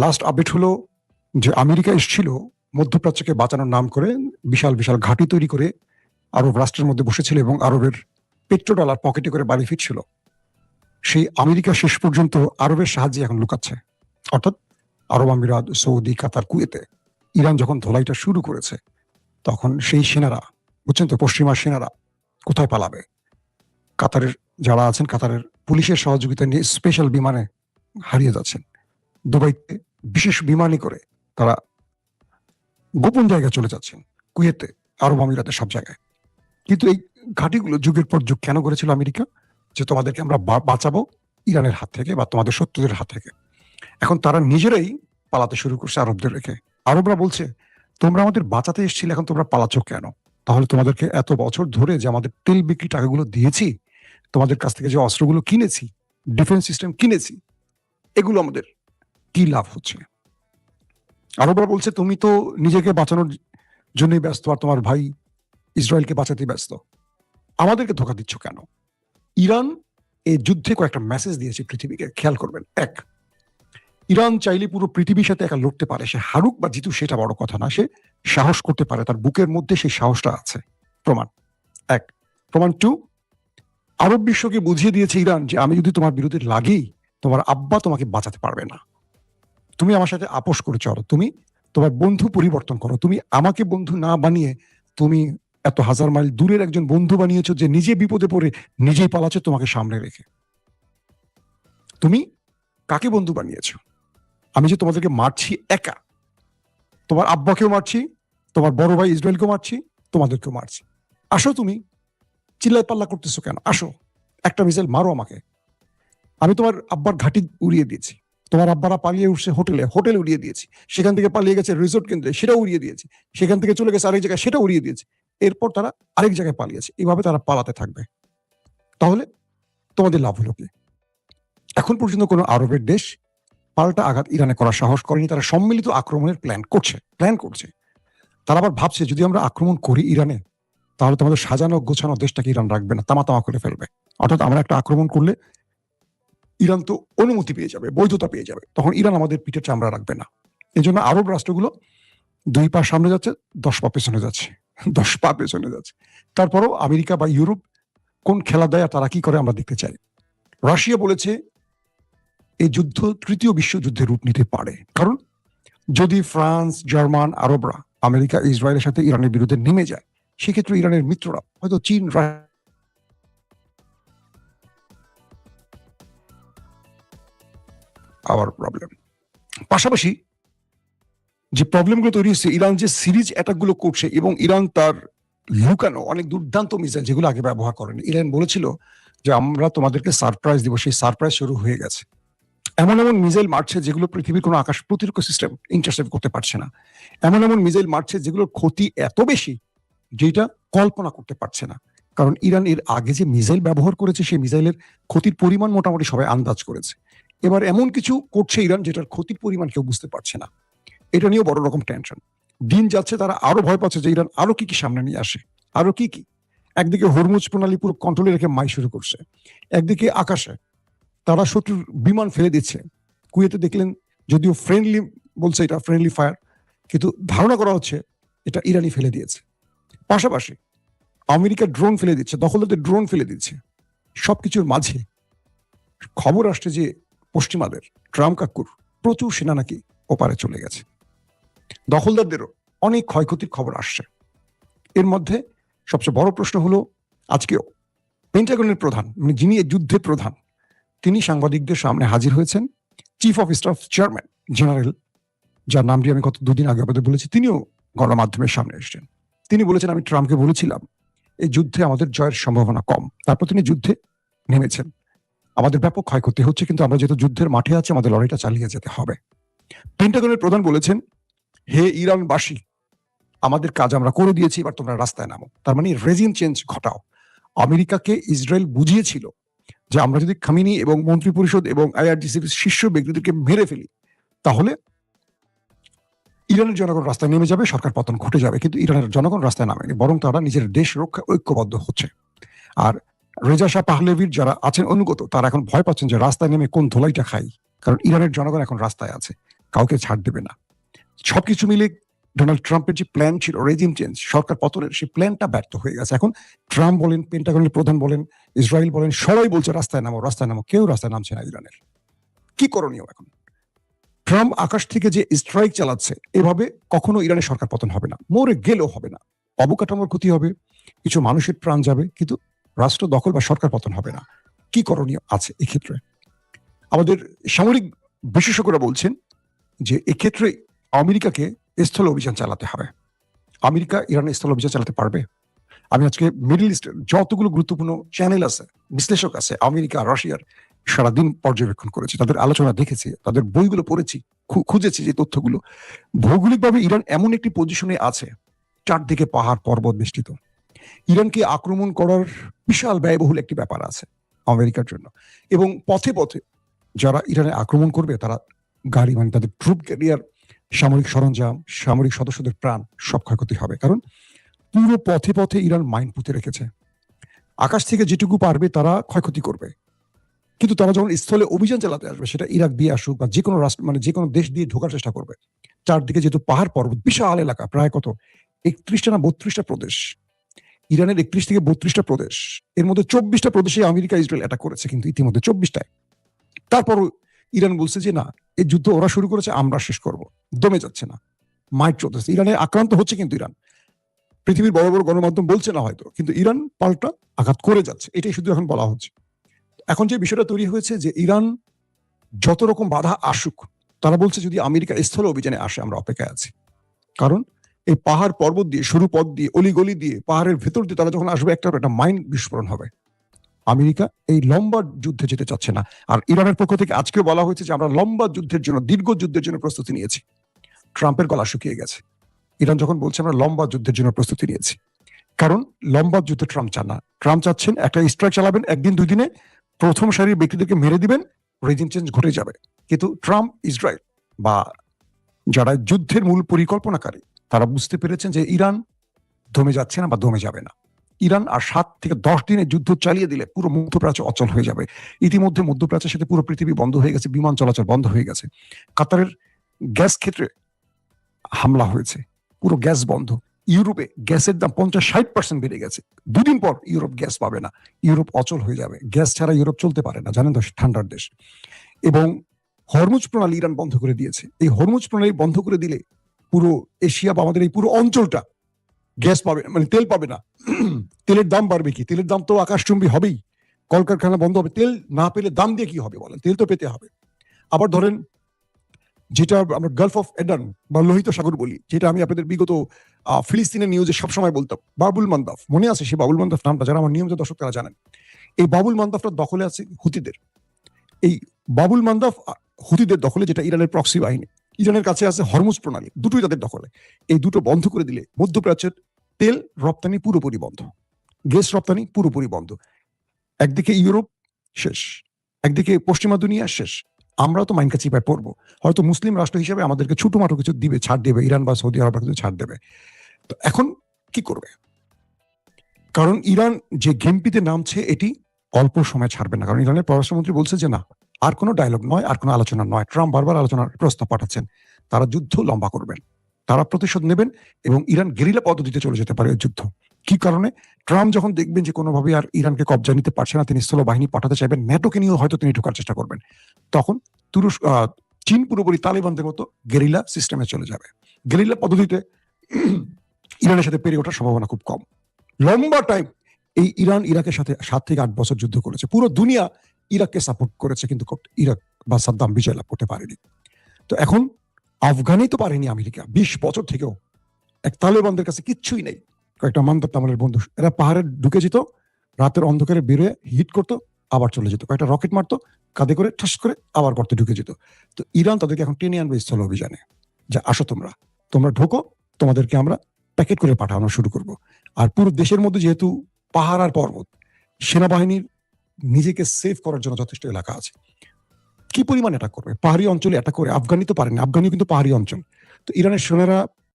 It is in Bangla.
লাস্ট আপডেট হলো যে আমেরিকা এসেছিল মধ্যপ্রাচ্যকে বাঁচানোর নাম করে, বিশাল বিশাল ঘাঁটি তৈরি করে আরব রাষ্ট্রের মধ্যে বসেছিল এবং আরবের পেট্রোডলার পকেটে করে বাড়ি ফিরছিল। সেই আমেরিকা শেষ পর্যন্ত আরবের সাহায্যে এখন লুকাচ্ছে, অর্থাৎ আরব আমিরাত, সৌদি, কাতার, কুয়েতে ইরান যখন ধোলাইটা শুরু করেছে তখন সেই সেনারা, বুঝছেন তো, পশ্চিমা সেনারা কোথায় পালাবে? কাতারের যারা আছেন, কাতারের পুলিশের সহযোগিতা নিয়ে স্পেশাল বিমানে হারিয়ে যাচ্ছেন। দুবাইতে বিশেষ বিমানে করে তারা গোপন জায়গায় চলে যাচ্ছেন, কুয়েতে, আরব আমিরাতে, সব জায়গায়। কিন্তু এই ঘাঁটিগুলো যুগের পর যুগ কেন করেছিল আমেরিকা? যে তোমাদেরকে আমরা বাঁচাবো ইরানের হাত থেকে বা তোমাদের শত্রুদের হাত থেকে। এখন তারা নিজেরাই পালাতে শুরু করছে আরবদের রেখে। আরবরা বলছে, তোমরা আমাদের বাঁচাতে এসেছিলে, এখন তোমরা পালাচ্ছ কেন? তাহলে তোমাদেরকে এত বছর ধরে যে আমাদের তেল বিক্রি টাকাগুলো দিয়েছি, তোমাদের কাছ থেকে যে অস্ত্রগুলো কিনেছি, ডিফেন্স সিস্টেম কিনেছি, এগুলো আমাদের কি লাভ হচ্ছে? আরবরা বলছে, তুমি তো নিজেকে বাঁচানোর জন্যই ব্যস্ত, আর তোমার ভাই ইসরায়েলকে বাঁচাতে ব্যস্ত, আমাদেরকে ধোঁকা দিচ্ছ কেন? ইরান এই যুদ্ধে কয়েকটা মেসেজ দিয়েছে পৃথিবীকে, খেয়াল করবেন। এক, ইরান চাইলে পুরো পৃথিবীর সাথে একা লড়তে পারে, সে হারুক বা জিতুক সেটা বড় কথা না, সে সাহস করতে পারে, তার বুকের মধ্যে সেই সাহসটা আছে। প্রমাণ এক। প্রমাণ টু, আরব বিশ্বকে বুঝিয়ে দিয়েছে ইরান যে আমি যদি তোমার বিরুদ্ধে লাগি, তোমার আব্বা তোমাকে বাঁচাতে পারবে না। তুমি আমার সাথে আপোষ করে চলো, তুমি তোমার বন্ধু পরিবর্তন করো, তুমি আমাকে বন্ধু না বানিয়ে তুমি এত হাজার মাইল দূরের একজন বন্ধু বানিয়েছো যে নিজে বিপদে পড়ে নিজেই পালাচ্ছে তোমাকে সামনে রেখে। তুমি কাকে বন্ধু বানিয়েছো? আমি যে তোমাদেরকে মারছি একা, তোমার আব্বাকেও মারছি, তোমার বড় ভাই ইসরায়েলকেও মারছি, তোমাদেরকেও মারছি। আসো, তুমি চিল্লাই পাল্লা করতেছো কেন? আসো, একটা মিসাইল মারো আমাকে। আমি তোমার আব্বার ঘাঁটি উড়িয়ে দিয়েছি, তোমার আব্বারা পালিয়ে উঠছে হোটেল উড়িয়ে দিয়েছি, সেখান থেকে পালিয়ে গেছে রিসোর্ট কেন্দ্রে, সেটা উড়িয়ে দিয়েছি, সেখান থেকে চলে গেছে আরেক জায়গায়, সেটা উড়িয়ে দিয়েছি, এরপর তারা আরেক জায়গায় পালিয়েছে, এইভাবে তারা পালাতে থাকবে। তাহলে তোমাদের লাভ হলো কি? এখন পর্যন্ত কোনো আরবের দেশ পাল্টা আঘাত ইরানে করার সাহস করেনি। তারা সম্মিলিত আক্রমণের প্ল্যান করছে। তারা আবার ভাবছে, যদি আমরা আক্রমণ করি ইরানে, তাহলে তোমাদের সাজানো গোছানো দেশটাকে ইরান রাখবে না, তামা করে ফেলবে। অর্থাৎ আমরা একটা আক্রমণ করলে ইরান তো অনুমতি পেয়ে যাবে, বৈধতা পেয়ে যাবে, তখন ইরান আমাদের পিঠে চামড়া রাখবে না। এই জন্য আরব রাষ্ট্রগুলো 2 পা সামনে যাচ্ছে, 10 পা পেছনে যাচ্ছে, 10 পা পেছনে যাচ্ছে। তারপরও আমেরিকা বা ইউরোপ কোন খেলা দেয় আর তারা কি করে আমরা দেখতে চাই। রাশিয়া বলেছে এই যুদ্ধ তৃতীয় বিশ্বযুদ্ধের রূপ নিতে পারে, কারণ যদি ফ্রান্স, জার্মান, আরবরা আমেরিকা, ইসরায়েলের সাথে ইরানের বিরুদ্ধে নেমে যায়, সেক্ষেত্রে ইরানের মিত্ররা হয়তো চীন, আবার প্রবলেম। পাশাপাশি যে প্রবলেমগুলো তৈরি হচ্ছে, ইরান যে সিরিজ অ্যাটাকগুলো করছে এবং ইরান তার লুকানো অনেক দুর্দান্ত মিসাইল যেগুলো আগে ব্যবহার করেনি, ইরান বলেছিল যে আমরা তোমাদেরকে সারপ্রাইজ দিব, সেই সারপ্রাইজ শুরু হয়ে গেছে। এমন মিসাইল মারছে যেগুলো পৃথিবীর কোনো আকাশ প্রতিরক্ষা সিস্টেম ইন্টারসেপ্ট করতে পারছে না। এমন মিসাইল মারছে যেগুলোর ক্ষতি এত বেশি যেটা কল্পনা করতে পারছে না। কারণ ইরান এর আগে যে মিসাইল ব্যবহার করেছে, সেই মিসাইলের ক্ষতির পরিমাণ মোটামুটি সবাই আন্দাজ করেছে। এবার এমন কিছু করছে ইরান যেটার ক্ষতির পরিমাণ কেউ বুঝতে পারছে না। এটা নিয়েও বড় রকম টেনশন। দিন যাচ্ছে, তারা আরো ভয় পাচ্ছে যে ইরান আরো কি সামনে নিয়ে আসে, আরো কি। একদিকে হরমুজ প্রণালী পুরো কন্ট্রোলে রেখে মাই শুরু করছে, একদিকে আকাশে তারা শত্রুর বিমান ফেলে দিচ্ছে। কুয়েতে দেখলেন, যদিও ফ্রেন্ডলি বলছে, এটা ফ্রেন্ডলি ফায়ার, কিন্তু ধারণা করা হচ্ছে এটা ইরানি ফেলে দিয়েছে। পাশাপাশি আমেরিকা ড্রোন ফেলে দিচ্ছে, দখলদারদের ড্রোন ফেলে দিচ্ছে। সবকিছুর মাঝে খবর আসছে যে পশ্চিমাদের, ট্রাম্প কাকুর প্রচুর সেনা নাকি ওপারে চলে গেছে। দখলদারদেরও অনেক ক্ষয়ক্ষতির খবর আসছে। এর মধ্যে সবচেয়ে বড় প্রশ্ন হলো, আজকেও পেন্টাগনের প্রধান, মানে যিনি এই যুদ্ধের প্রধান, তিনি সাংবাদিকদের সামনে হাজির হয়েছেন। Chief of staff chairman general, যার নামটি আমি গত 2 দিন আগে আপনাদের বলেছি, তিনিও গণমাধ্যমের সামনে এসেছেন। তিনি বলেছেন, আমি ট্রাম্পকে বলেছিলাম এই যুদ্ধে আমাদের জয়ের সম্ভাবনা কম, তারপর তিনি যুদ্ধে নেমেছেন। আমাদের ব্যাপক ক্ষয়ক্ষতি হচ্ছে, কিন্তু আমরা যেহেতু যুদ্ধের মাঠে আছি, আমাদের লড়াইটা চালিয়ে যেতে হবে। পেন্টাগনের প্রধান বলেছেন, হে ইরানবাসী, আমাদের কাজ আমরা করে দিয়েছি, এবার তোমরা রাস্তায় নামো। তার মানে রেজিম চেঞ্জ ঘটাও। আমেরিকাকে ইসরায়েল বুঝিয়েছিল যে আমরা যদি খামিনি এবং মন্ত্রী পরিষদ এবং আইআরজিসির শীর্ষ ব্যক্তিদেরকে মেরে ফেলি, তাহলে ইরানের জনগণ রাস্তায় নেমে যাবে, সরকার পতন ঘটে যাবে। কিন্তু ইরানের জনগণ রাস্তায় নামেনি, বরং তারা নিজের দেশ রক্ষা ঐক্যবদ্ধ হচ্ছে। আর রেজা শাহ পাহলেভির যারা আছেন অনুগত, তারা এখন ভয় পাচ্ছেন যে রাস্তায় নেমে কোন ধোলাইটা খাই, কারণ ইরানের জনগণ এখন রাস্তায় আছে। কাউকে ছাড় দেবে না। সবকিছু মিলে ডোনাল্ড ট্রাম্পের যে প্ল্যান ছিল রেজিম চেঞ্জ, সরকার পতনের, সেই প্ল্যানটা ব্যর্থ হয়ে গেছে। এখন ট্রাম্প বলেন, পেন্টাগনের প্রধান বলেন, ইসরায়েল বলেন, সবাই বলছে রাস্তায় নামো, রাস্তায় নামো, কেউ রাস্তায় নামছে না ইরানের। কি করণীয় এখন? ট্রাম্প আকাশ থেকে যে স্ট্রাইক চালাচ্ছে, এভাবে কখনো ইরানের সরকার পতন হবে না, মরে গেলেও হবে না। অবকাঠামোর ক্ষতি হবে, কিছু মানুষের প্রাণ যাবে, কিন্তু রাষ্ট্র দখল বা সরকার পতন হবে না। কি করণীয় আছে এক্ষেত্রে? আমাদের সামরিক বিশেষজ্ঞরা বলছেন যে এক্ষেত্রে আমেরিকাকে স্থল অভিযান চালাতে হবে। আমেরিকা ইরানের স্থল অভিযান চালাতে পারবে? আমি আজকে মিডল ইস্টের যতগুলো গুরুত্বপূর্ণ চ্যানেল আছে, বিশ্লেষক আছে, আমেরিকা রাশিয়ার, সারাদিন পর্যবেক্ষণ করেছি, তাদের আলোচনা দেখেছি, তাদের বইগুলো পড়েছি, খুঁজেছি যে তথ্যগুলো। ভৌগোলিকভাবে ইরান এমন একটি পজিশনে আছে, চারদিকে পাহাড় পর্বত বেষ্টিত। ইরানকে আক্রমণ করার বিশাল ব্যয়বহুল একটি ব্যাপার আছে আমেরিকার জন্য। এবং পথে পথে যারা ইরানে আক্রমণ করবে, তারা গাড়ি, মানে তাদের ট্রুপ ক্যারিয়ার, সামরিক সরঞ্জাম, সামরিক সদস্যদের প্রাণ সব ক্ষয়ক্ষতি হবে। কারণ পুরো পথে পথে ইরান মাইন পুঁতে রেখেছে। আকাশ থেকে যেটুকু পারবে তারা ক্ষয়ক্ষতি করবে, কিন্তু তারা যখন স্থলে অভিযান চালাতে আসবে, সেটা ইরাক দিয়ে আসুক বা যে কোনো রাষ্ট্র, মানে যে কোনো দেশ দিয়ে ঢোকার চেষ্টা করবে, চারদিকে যেহেতু পাহাড় পর্বত, বিশাল এলাকা, প্রায় কত 31টা না 32টা প্রদেশ, ইরানের 31 থেকে 32টা প্রদেশ, এর মধ্যে 24টা প্রদেশে আমেরিকা ইসরায়েল অ্যাটাক করেছে, কিন্তু ইতিমধ্যে 24টায়। তারপরও ইরান বলছে যে না, এই যুদ্ধ ওরা শুরু করেছে, আমরা শেষ করব। দমে যাচ্ছে না, মাইট চলতেছে। ইরানে আক্রান্ত হচ্ছে, কিন্তু ইরান, পৃথিবীর বড় বড় গণমাধ্যম বলছে না হয়তো, কিন্তু ইরান পাল্টা আঘাত করে যাচ্ছে, এটাই শুধু এখন বলা হচ্ছে। এখন যে বিষয়টা তৈরি হয়েছে যে ইরান যত রকম বাধা আসুক, তারা বলছে যদি আমেরিকা স্থল অভিযানে আসে, আমরা অপেক্ষায় আছি। কারণ এই পাহাড় পর্বত দিয়ে, সরু পথ দিয়ে, অলিগলি দিয়ে, পাহাড়ের ভেতর দিয়ে তারা যখন আসবে, একটা মাইন বিস্ফোরণ হবে। আমেরিকা এই লম্বা যুদ্ধে যেতে চাচ্ছে না। আর ইরানের পক্ষ থেকে আজকে বলা হয়েছে যে আমরা লম্বা যুদ্ধের জন্য, দীর্ঘ যুদ্ধের জন্য প্রস্তুতি নিয়েছি। ট্রাম্পের গলা শুকিয়ে গেছে। ইরান যখন বলছে আমরা লম্বা যুদ্ধের জন্য প্রস্তুতি নিয়েছি, কারণ লম্বা যুদ্ধে ট্রাম্প চান না। ট্রাম্প চাচ্ছেন একটা স্ট্রাইক চালাবেন, একদিন দুই দিনে প্রথম সারির ব্যক্তিদেরকে মেরে দিবেন, রেজিম চেঞ্জ ঘটে যাবে। কিন্তু ট্রাম্প, ইসরায়েল বা যারা যুদ্ধের মূল পরিকল্পনাকারী, তারা বুঝতে পেরেছেন যে ইরান দমে যাচ্ছে না বা দমে যাবে না। ইরান আর 7 থেকে 10 দিনে যুদ্ধ চালিয়ে দিলে পুরো মধ্যপ্রাচ্য অচল হয়ে যাবে। ইতিমধ্যে মধ্যপ্রাচ্যের সাথে পুরো পৃথিবী বন্ধ হয়ে গেছে, বিমান চলাচল বন্ধ হয়ে গেছে। কাতারের গ্যাস ক্ষেত্রে হামলা হয়েছে, পুরো গ্যাস বন্ধ। ইউরোপে গ্যাসের দাম 50-60% বেড়ে গেছে। দুদিন পর ইউরোপ গ্যাস পাবে না, ইউরোপ অচল হয়ে যাবে। গ্যাস ছাড়া ইউরোপ চলতে পারে না, জানেন তো, ঠান্ডার দেশ। এবং হরমুজ প্রণালী ইরান বন্ধ করে দিয়েছে। এই হরমুজ প্রণালী বন্ধ করে দিলে পুরো এশিয়া বা আমাদের এই পুরো অঞ্চলটা গ্যাস পাবে, মানে তেল পাবে না। তেলের দাম বাড়বে কি? তেলের দাম তো আকাশচুম্বী হবেই। কলকারখানা বন্ধ হবে। তেল না পেলে দাম দিয়ে কি হবে বলেন? তেল তো পেতে হবে। আবার ধরেন, যেটা আমরা গালফ অফ এডান বা লোহিত সাগর বলি, যেটা আমি আপনাদের বিগত ফিলিস্তিনের নিউজে সবসময় বলতাম, বাবুল মান্দাফ, মনে আছে সেই বাবুল মান্দাফ নামটা? যারা আমার নিয়মিত দর্শক তারা জানেন। এই বাবুল মান্দাফটা দখলে আছে হুতিদের। এই বাবুল মান্দাফ হুতিদের দখলে, যেটা ইরানের প্রক্সি বাহিনী। ইরানের কাছে আছে হরমুজ প্রণালী, দুটোই তাদের দখলে। এই দুটো বন্ধ করে দিলে মধ্যপ্রাচ্যের তেল রপ্তানি পুরোপুরি বন্ধ, গ্যাস রপ্তানি পুরোপুরি বন্ধ। একদিকে ইউরোপ শেষ, একদিকে পশ্চিমা দুনিয়া শেষ। আমরাও তো মাইনকা চিপায় পড়বো। হয়তো মুসলিম রাষ্ট্র হিসেবে আমাদেরকে ছোটমাটো কিছু দিবে, ছাড় দেবে, ইরান বা সৌদি আরব কিছু ছাড় দেবে। তো এখন কি করবে? কারণ ইরান যে গেমপিতে নামছে, এটি অল্প সময় ছাড়বে না। কারণ ইরানের পররাষ্ট্রমন্ত্রী বলছে যে না, আর কোনো ডায়লগ নয়, আর কোনো আলোচনা নয়। ট্রাম্প বারবার আলোচনার প্রস্তাব পাঠাচ্ছেন। তারা যুদ্ধ লম্বা করবেন, তারা প্রতিশোধ নেবেন, এবং ইরান গেরিলা পদ্ধতিতে চলে যেতে পারে যুদ্ধ। কি কারণে? ট্রাম্প যখন দেখবেন যে কোনোভাবে আর ইরানকে কবজা নিতে পারছে না, তিনি স্থল বাহিনী পাঠাতে চাইবেন, ন্যাটোকে নিয়েও হয়তো তিনি ঢোকার চেষ্টা করবেন। তখন চীন পুরোপুরি তালেবানদের মতো গেরিলা সিস্টেমে চলে যাবে। গেরিলা পদ্ধতিতে ইরানের সাথে পেরে ওঠার সম্ভাবনা খুব কম। লম্বা টাইম এই ইরান ইরাকের সাথে 7 থেকে 8 বছর যুদ্ধ করেছে। পুরো দুনিয়া ইরাককে সাপোর্ট করেছে, কিন্তু ইরাক বা সাদ্দাম বিজয় লাভ করতে পারেনি। তো এখন আফগানেই তো পারেনি আমেরিকা 20 বছর থেকেও। এক তালেবানদের কাছে কিচ্ছুই নেই, কয়েকটা মান্দার তামালের বন্ধু, এরা পাহাড়ে ঢুকে যেত, রাতের অন্ধকারে বেরোয় হিট করতো, আবার চলে যেত, কয়েকটা রকেট মারতো, কাঁধে করে ঠাস করে আবার করতে ঢুকে যেত। তো ইরান তাদেরকে এখন টেনে আনবে স্থল অভিযানে, যে আসো তোমরা ঢোকো, তোমাদেরকে আমরা প্যাকেট করে পাঠানো শুরু করব। আর পুরো দেশের মধ্যে যেহেতু পাহাড় আর পর্বত, সেনাবাহিনীর নিজেকে সেভ করার জন্য যথেষ্ট এলাকা আছে। কি পরিমাণ অ্যাটাক করবে? পাহাড়ি অঞ্চলে অ্যাটাক করে। আফগানি তো পারেনি, আফগানি কিন্তু পাহাড়ি অঞ্চল। তো ইরানের সেনারা